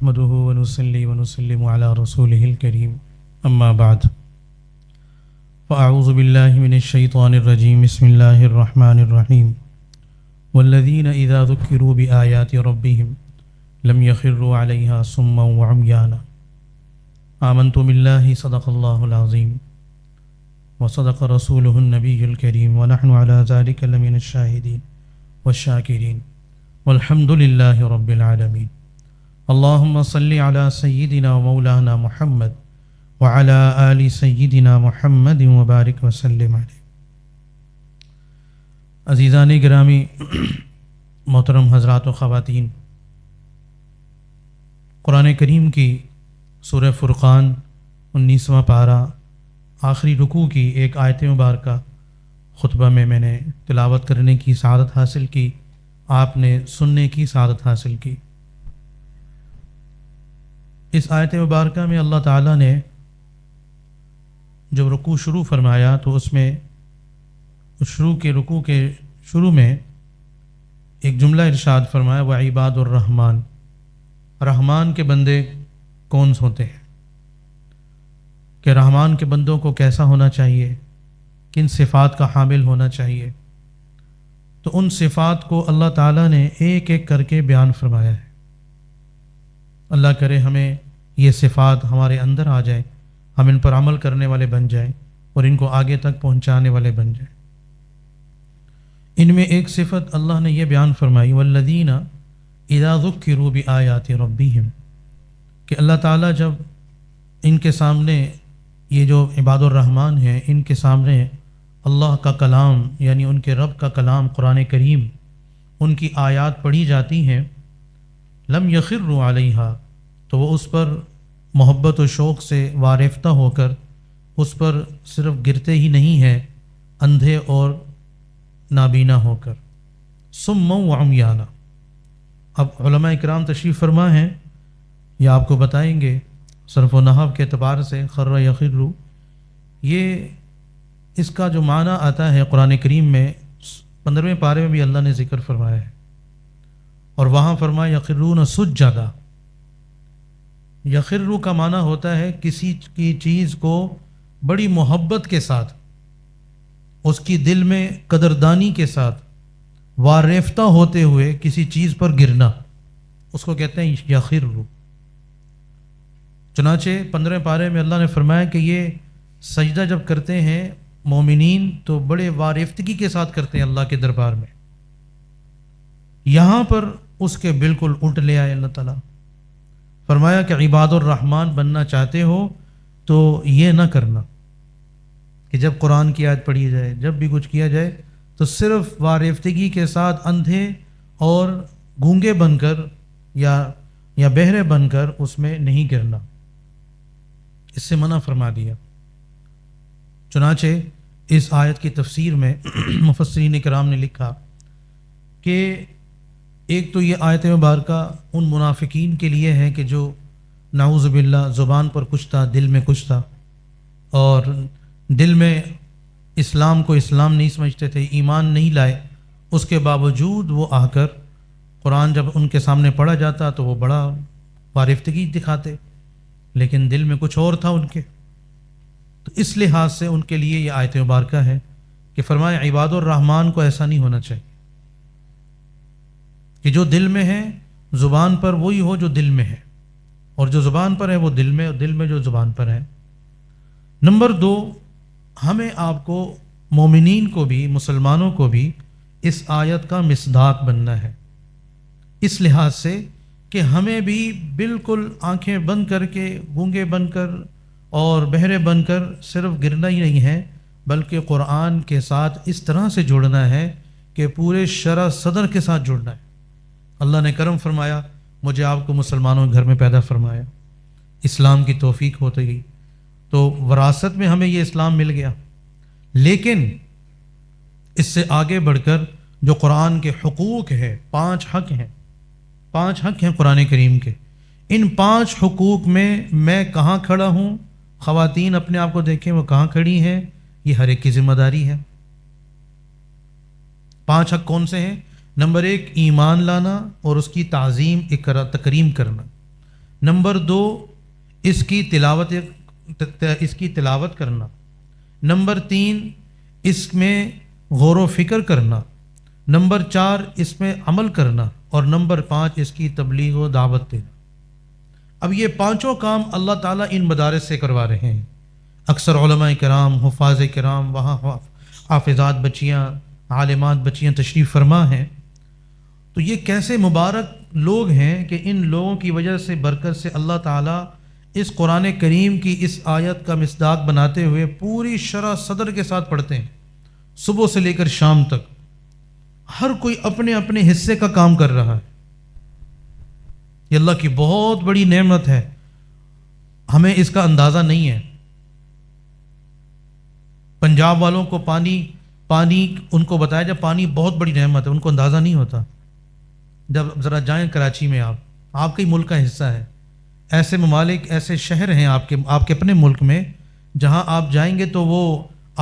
نحمده ونصلي ونسلم على رسوله الكريم أما بعد فأعوذ بالله من الشيطان الرجيم بسم الله الرحمن الرحيم والذين إذا ذكروا بآيات ربهم لم يخروا عليها صما وعميانا آمنت بالله صدق الله العظيم وصدق رسوله النبي الكريم ونحن على ذلك لمن الشاهدين والشاكرين والحمد لله رب العالمين اللهم صل على سيدنا ومولانا محمد وعلى آل سيدنا محمد وبارك وسلم علیہ۔ عزیزان گرامی، محترم حضرات و خواتین، قرآن کریم کی سورہ فرقان 19واں پارہ آخری رکوع کی ایک آیت مبارکہ خطبہ میں نے تلاوت کرنے کی سعادت حاصل کی، آپ نے سننے کی سعادت حاصل کی۔ اس آیت مبارکہ میں اللہ تعالیٰ نے جب رکوع شروع فرمایا تو اس میں رکوع کے شروع میں ایک جملہ ارشاد فرمایا وعباد الرحمن، رحمان کے بندے کون ہوتے ہیں، کہ رحمان کے بندوں کو کیسا ہونا چاہیے، کن صفات کا حامل ہونا چاہیے۔ تو ان صفات کو اللہ تعالیٰ نے ایک ایک کر کے بیان فرمایا ہے۔ اللہ کرے ہمیں یہ صفات ہمارے اندر آ جائیں، ہم ان پر عمل کرنے والے بن جائیں اور ان کو آگے تک پہنچانے والے بن جائیں۔ ان میں ایک صفت اللہ نے یہ بیان فرمائی والذین اذا ذکروا بآیات ربہم، کہ اللہ تعالیٰ جب ان کے سامنے یہ جو عباد الرحمن ہیں، ان کے سامنے اللہ کا کلام یعنی ان کے رب کا کلام قرآن کریم، ان کی آیات پڑھی جاتی ہیں، لم یخروا علیہا، تو وہ اس پر محبت و شوق سے وارفتہ ہو کر اس پر صرف گرتے ہی نہیں ہیں، اندھے اور نابینا ہو کر، صما وعمیانا۔ اب علماء اکرام تشریف فرما ہیں، یہ آپ کو بتائیں گے صرف و نحو کے اعتبار سے خر یخر، یہ اس کا جو معنی آتا ہے قرآن کریم میں 15ویں پارے میں بھی اللہ نے ذکر فرمایا ہے، اور وہاں فرمایا یخرون سجدا۔ یخرو کا معنی ہوتا ہے کسی کی چیز کو بڑی محبت کے ساتھ، اس کی دل میں قدردانی کے ساتھ وارفتہ ہوتے ہوئے کسی چیز پر گرنا، اس کو کہتے ہیں یخرو۔ چنانچہ 15ویں پارے میں اللہ نے فرمایا کہ یہ سجدہ جب کرتے ہیں مومنین تو بڑے وارفتگی کے ساتھ کرتے ہیں اللہ کے دربار میں۔ یہاں پر اس کے بالکل الٹ لے آئے اللہ تعالیٰ، فرمایا کہ عباد الرحمن بننا چاہتے ہو تو یہ نہ کرنا کہ جب قرآن کی آیت پڑھی جائے، جب بھی کچھ کیا جائے تو صرف وارفتگی کے ساتھ اندھے اور گونگے بن کر یا بہرے بن کر اس میں نہیں گرنا، اس سے منع فرما دیا۔ چنانچہ اس آیت کی تفسیر میں مفسرین کرام نے لکھا کہ ایک تو یہ آیت مبارکہ ان منافقین کے لیے ہے کہ جو نعوذ باللہ زبان پر کچھ تھا، دل میں کچھ تھا، اور دل میں اسلام کو اسلام نہیں سمجھتے تھے، ایمان نہیں لائے، اس کے باوجود وہ آ کر قرآن جب ان کے سامنے پڑھا جاتا تو وہ بڑا وارفتگی دکھاتے، لیکن دل میں کچھ اور تھا ان کے۔ تو اس لحاظ سے ان کے لیے یہ آیت مبارکہ ہے کہ فرمایا عباد الرحمن کو ایسا نہیں ہونا چاہیے کہ جو دل میں ہے زبان پر وہی ہو جو دل میں ہے، اور جو زبان پر ہے وہ دل میں، اور دل میں جو زبان پر ہے۔ نمبر 2، ہمیں آپ کو مومنین کو بھی، مسلمانوں کو بھی اس آیت کا مصداق بننا ہے، اس لحاظ سے کہ ہمیں بھی بالکل آنکھیں بند کر کے، گونگے بن کر اور بہرے بن کر صرف گرنا ہی نہیں ہے، بلکہ قرآن کے ساتھ اس طرح سے جڑنا ہے کہ پورے شرح صدر کے ساتھ جڑنا ہے۔ اللہ نے کرم فرمایا، مجھے آپ کو مسلمانوں کے گھر میں پیدا فرمایا، اسلام کی توفیق ہوتی گئی، تو وراثت میں ہمیں یہ اسلام مل گیا، لیکن اس سے آگے بڑھ کر جو قرآن کے حقوق ہے، 5 حق ہیں، 5 حق ہیں قرآن کریم کے، ان 5 حقوق میں کہاں کھڑا ہوں، خواتین اپنے آپ کو دیکھیں وہ کہاں کھڑی ہیں، یہ ہر ایک کی ذمہ داری ہے۔ 5 حق کون سے ہیں؟ نمبر 1 ایمان لانا اور اس کی تعظیم تکریم کرنا۔ نمبر 2 اس کی تلاوت کرنا، نمبر 3 اس میں غور و فکر کرنا، نمبر 4 اس میں عمل کرنا، اور نمبر 5 اس کی تبلیغ و دعوت دینا۔ اب یہ پانچوں کام اللہ تعالیٰ ان مدارس سے کروا رہے ہیں۔ اکثر علماء کرام، حفاظ کرام وہاں حافظات بچیاں، عالمات بچیاں تشریف فرما ہیں، تو یہ کیسے مبارک لوگ ہیں کہ ان لوگوں کی وجہ سے، برکت سے اللہ تعالیٰ اس قرآن کریم کی اس آیت کا مصداق بناتے ہوئے پوری شرح صدر کے ساتھ پڑھتے ہیں، صبح سے لے کر شام تک۔ ہر کوئی اپنے اپنے حصے کا کام کر رہا ہے۔ یہ اللہ کی بہت بڑی نعمت ہے، ہمیں اس کا اندازہ نہیں ہے۔ پنجاب والوں کو پانی ان کو بتایا جب پانی بہت بڑی نعمت ہے، ان کو اندازہ نہیں ہوتا۔ جب ذرا جائیں کراچی میں، آپ کے ملک کا حصہ ہے، ایسے ممالک، ایسے شہر ہیں آپ کے اپنے ملک میں، جہاں آپ جائیں گے تو وہ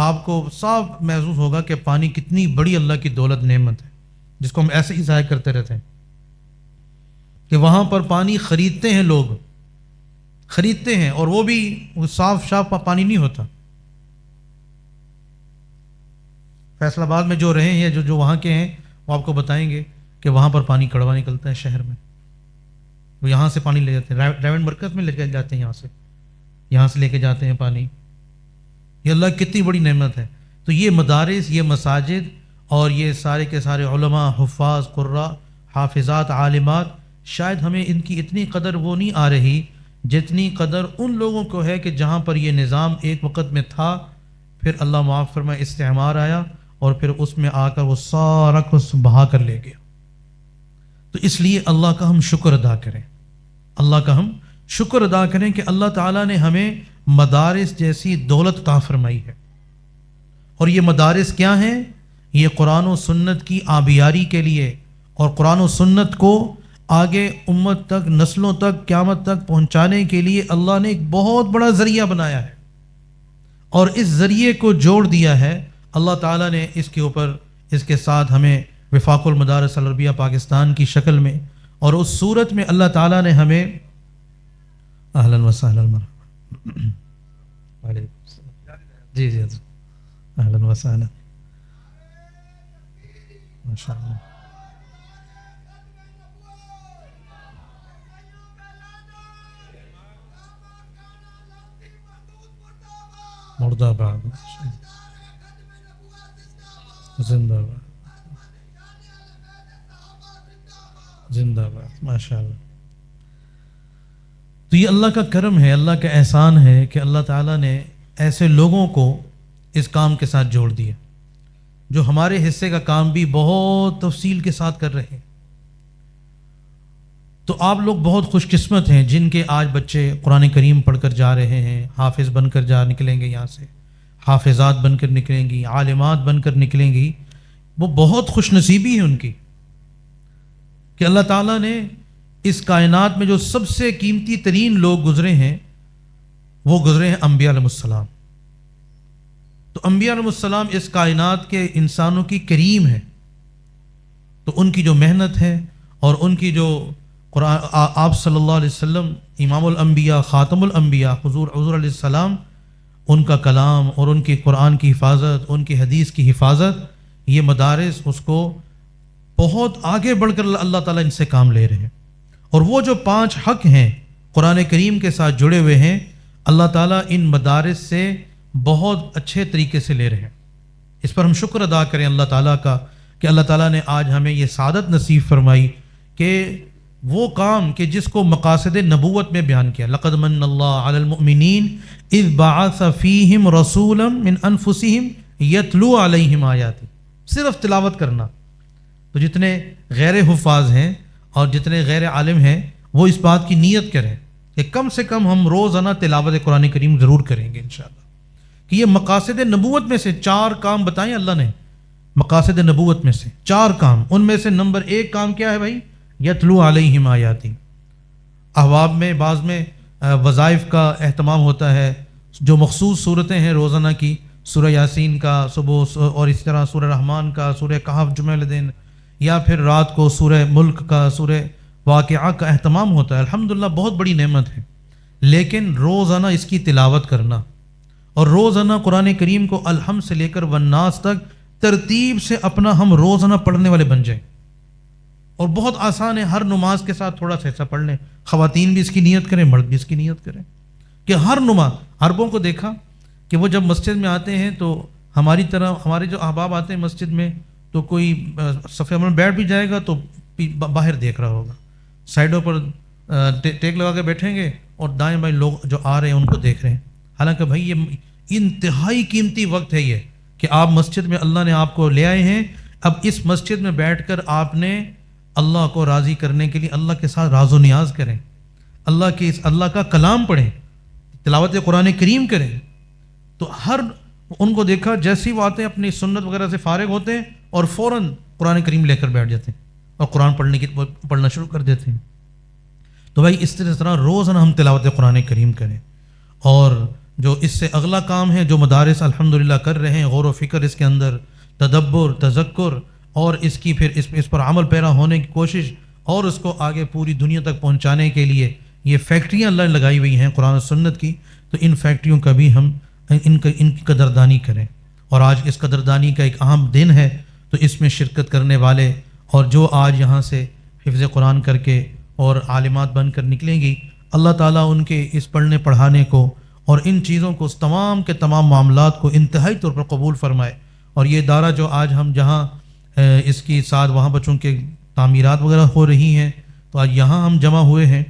آپ کو صاف محسوس ہوگا کہ پانی کتنی بڑی اللہ کی دولت نعمت ہے، جس کو ہم ایسے ہی ضائع کرتے رہتے ہیں۔ کہ وہاں پر پانی خریدتے ہیں، لوگ خریدتے ہیں، اور وہ بھی صاف شاف پانی نہیں ہوتا۔ فیصل آباد میں جو رہے ہیں، جو وہاں کے ہیں، وہ آپ کو بتائیں گے کہ وہاں پر پانی کڑوا نکلتا ہے شہر میں۔ وہ یہاں سے پانی لے جاتے ہیں، ڈائمنڈ مرکز میں لے کے جاتے ہیں، یہاں سے لے کے جاتے ہیں پانی۔ یہ اللہ کتنی بڑی نعمت ہے۔ تو یہ مدارس، یہ مساجد، اور یہ سارے کے سارے علماء، حفاظ، قراء، حافظات، عالمات، شاید ہمیں ان کی اتنی قدر وہ نہیں آ رہی جتنی قدر ان لوگوں کو ہے کہ جہاں پر یہ نظام ایک وقت میں تھا، پھر اللہ معاف فرمائے استعمار آیا، اور پھر اس میں آ کر وہ سارا کچھ بہا کر لے گیا۔ تو اس لیے اللہ کا ہم شکر ادا کریں، اللہ کا ہم شکر ادا کریں کہ اللہ تعالیٰ نے ہمیں مدارس جیسی دولت عطا فرمائی ہے۔ اور یہ مدارس کیا ہیں؟ یہ قرآن و سنت کی آبیاری کے لیے، اور قرآن و سنت کو آگے امت تک، نسلوں تک، قیامت تک پہنچانے کے لیے اللہ نے ایک بہت بڑا ذریعہ بنایا ہے، اور اس ذریعے کو جوڑ دیا ہے اللہ تعالیٰ نے اس کے اوپر، اس کے ساتھ ہمیں وفاق المدارس العربیہ پاکستان کی شکل میں، اور اس صورت میں اللہ تعالیٰ نے ہمیں اہلا وسہلا وعلیکم السلام، جی اہلا وسہلا، ماشاء اللہ، مرد آباد، زندہ باد، زندہ باد، ماشاء اللہ۔ تو یہ اللہ کا کرم ہے، اللہ کا احسان ہے کہ اللہ تعالیٰ نے ایسے لوگوں کو اس کام کے ساتھ جوڑ دیا، جو ہمارے حصے کا کام بھی بہت تفصیل کے ساتھ کر رہے ہیں۔ تو آپ لوگ بہت خوش قسمت ہیں جن کے آج بچے قرآن کریم پڑھ کر جا رہے ہیں، حافظ بن کر نکلیں گے، یہاں سے حافظات بن کر نکلیں گی، عالمات بن کر نکلیں گی۔ وہ بہت خوش نصیبی ہے ان کی کہ اللہ تعالیٰ نے اس کائنات میں جو سب سے قیمتی ترین لوگ گزرے ہیں، وہ گزرے ہیں انبیاء علیہ السلام۔ تو انبیاء علیہ السلام اس کائنات کے انسانوں کی کریم ہے، تو ان کی جو محنت ہے، اور ان کی جو قرآن، آپ صلی اللہ علیہ وسلم امام الانبیاء، خاتم الانبیاء، حضور علیہ السلام، ان کا کلام اور ان کی قرآن کی حفاظت، ان کی حدیث کی حفاظت، یہ مدارس اس کو بہت آگے بڑھ کر اللہ تعالیٰ ان سے کام لے رہے ہیں۔ اور وہ جو 5 حق ہیں قرآن کریم کے ساتھ جڑے ہوئے ہیں، اللہ تعالیٰ ان مدارس سے بہت اچھے طریقے سے لے رہے ہیں۔ اس پر ہم شکر ادا کریں اللہ تعالیٰ کا کہ اللہ تعالیٰ نے آج ہمیں یہ سعادت نصیب فرمائی کہ وہ کام کہ جس کو مقاصد نبوت میں بیان کیا، لقد من اللہ علی المؤمنین اذ بعث فیہم رسولا من انفسہم یتلو علیہم آیاتہ، صرف تلاوت کرنا۔ تو جتنے غیر حفاظ ہیں اور جتنے غیر عالم ہیں، وہ اس بات کی نیت کریں کہ کم سے کم ہم روزانہ تلاوت قرآن کریم ضرور کریں گے انشاءاللہ۔ کہ یہ مقاصد نبوت میں سے 4 کام بتائیں اللہ نے، مقاصد نبوت میں سے 4 کام، ان میں سے نمبر 1 کام کیا ہے بھائی؟ یتلو علیہم آیاتی۔ احباب میں بعض میں وظائف کا اہتمام ہوتا ہے، جو مخصوص صورتیں ہیں روزانہ کی، سورہ یاسین کا صبح، اور اسی طرح سورہ رحمان کا، سورہ کہف جمعہ والے دن، یا پھر رات کو سورہ ملک کا، سورہ واقعہ کا اہتمام ہوتا ہے، الحمدللہ بہت بڑی نعمت ہے، لیکن روزانہ اس کی تلاوت کرنا اور روزانہ قرآن کریم کو الحمد سے لے کر والناس تک ترتیب سے اپنا ہم روزانہ پڑھنے والے بن جائیں. اور بہت آسان ہے، ہر نماز کے ساتھ تھوڑا سا ایسا پڑھ لیں. خواتین بھی اس کی نیت کریں، مرد بھی اس کی نیت کریں کہ ہر نماز. عربوں کو دیکھا کہ وہ جب مسجد میں آتے ہیں تو ہماری طرح ہمارے جو احباب آتے ہیں مسجد میں تو کوئی صفحے میں بیٹھ بھی جائے گا تو باہر دیکھ رہا ہوگا، سائڈوں پر ٹیک لگا کے بیٹھیں گے اور دائیں بائیں لوگ جو آ رہے ہیں ان کو دیکھ رہے ہیں. حالانکہ بھائی یہ انتہائی قیمتی وقت ہے یہ کہ آپ مسجد میں اللہ نے آپ کو لے آئے ہیں. اب اس مسجد میں بیٹھ کر آپ نے اللہ کو راضی کرنے کے لیے اللہ کے ساتھ راز و نیاز کریں، اللہ کا کلام پڑھیں، تلاوت قرآن کریم کریں. تو ہر ان کو دیکھا جیسے ہی وہ آتے ہیں اپنی سنت وغیرہ سے فارغ ہوتے ہیں اور فوراً قرآن کریم لے کر بیٹھ جاتے ہیں اور قرآن پڑھنا شروع کر دیتے ہیں. تو بھائی اس طرح روزانہ ہم تلاوت قرآن کریم کریں. اور جو اس سے اگلا کام ہے جو مدارس الحمدللہ کر رہے ہیں، غور و فکر اس کے اندر، تدبر، تذکر، اور اس کی پھر اس پر عمل پیرا ہونے کی کوشش اور اس کو آگے پوری دنیا تک پہنچانے کے لیے یہ فیکٹریاں اللہ نے لگائی ہوئی ہیں قرآن و سنت کی. تو ان فیکٹریوں کا بھی ہم ان کی قدردانی کریں. اور آج اس قدردانی کا ایک اہم دن ہے، تو اس میں شرکت کرنے والے اور جو آج یہاں سے حفظ قرآن کر کے اور عالمات بن کر نکلیں گی، اللہ تعالیٰ ان کے اس پڑھنے پڑھانے کو اور ان چیزوں کو، اس تمام کے تمام معاملات کو انتہائی طور پر قبول فرمائے. اور یہ ادارہ جو آج ہم جہاں اس کی ساتھ وہاں بچوں کے تعمیرات وغیرہ ہو رہی ہیں، تو آج یہاں ہم جمع ہوئے ہیں.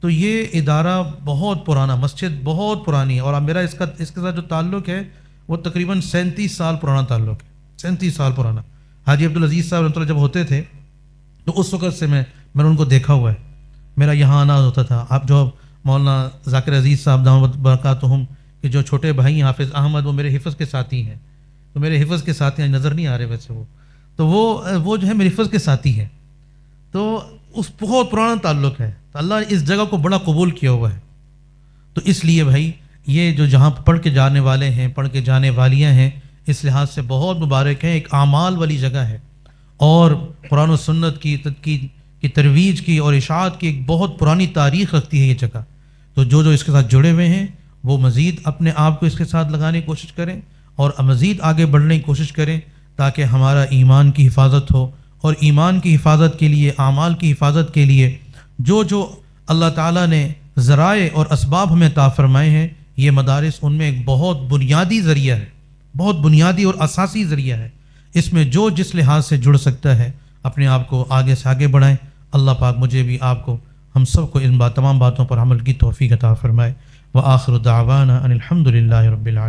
تو یہ ادارہ بہت پرانا، مسجد بہت پرانی ہے، اور میرا اس کے ساتھ جو تعلق ہے وہ تقریباً 37 سال پرانا تعلق ہے. 37 سال پرانا. حاجی عبدالعزیز صاحب رحمۃ اللہ جب ہوتے تھے تو اس وقت سے میں نے ان کو دیکھا ہوا ہے. میرا یہاں آنا ہوتا تھا. آپ جو مولانا ذاکر عزیز صاحب دامت برکاتہم کہ جو چھوٹے بھائی ہیں حافظ احمد، وہ میرے حفظ کے ساتھی ہیں. تو میرے حفظ کے ساتھی نظر نہیں آ رہے ویسے تو وہ جو ہے میرے حفظ کے ساتھی ہیں. تو اس بہت پرانا تعلق ہے. تو اللہ نے اس جگہ کو بڑا قبول کیا ہوا ہے. تو اس لیے بھائی یہ جو جہاں پڑھ کے جانے والے ہیں، پڑھ کے جانے والیاں ہیں، اس لحاظ سے بہت مبارک ہیں. ایک اعمال والی جگہ ہے اور قرآن و سنت کی ترویج کی اور اشاعت کی ایک بہت پرانی تاریخ رکھتی ہے یہ جگہ. تو جو اس کے ساتھ جڑے ہوئے ہیں وہ مزید اپنے آپ کو اس کے ساتھ لگانے کی کوشش کریں اور مزید آگے بڑھنے کی کوشش کریں تاکہ ہمارا ایمان کی حفاظت ہو. اور ایمان کی حفاظت کے لیے، اعمال کی حفاظت کے لیے جو اللہ تعالیٰ نے ذرائع اور اسباب ہمیں عطا فرمائے ہیں، یہ مدارس ان میں ایک بہت بنیادی ذریعہ ہے، بہت بنیادی اور اساسی ذریعہ ہے. اس میں جو جس لحاظ سے جڑ سکتا ہے اپنے آپ کو آگے سے آگے بڑھائیں. اللہ پاک مجھے بھی، آپ کو، ہم سب کو ان تمام باتوں پر عمل کی توفیق عطا فرمائے. وآخر دعوانا ان الحمد للہ رب العالمین.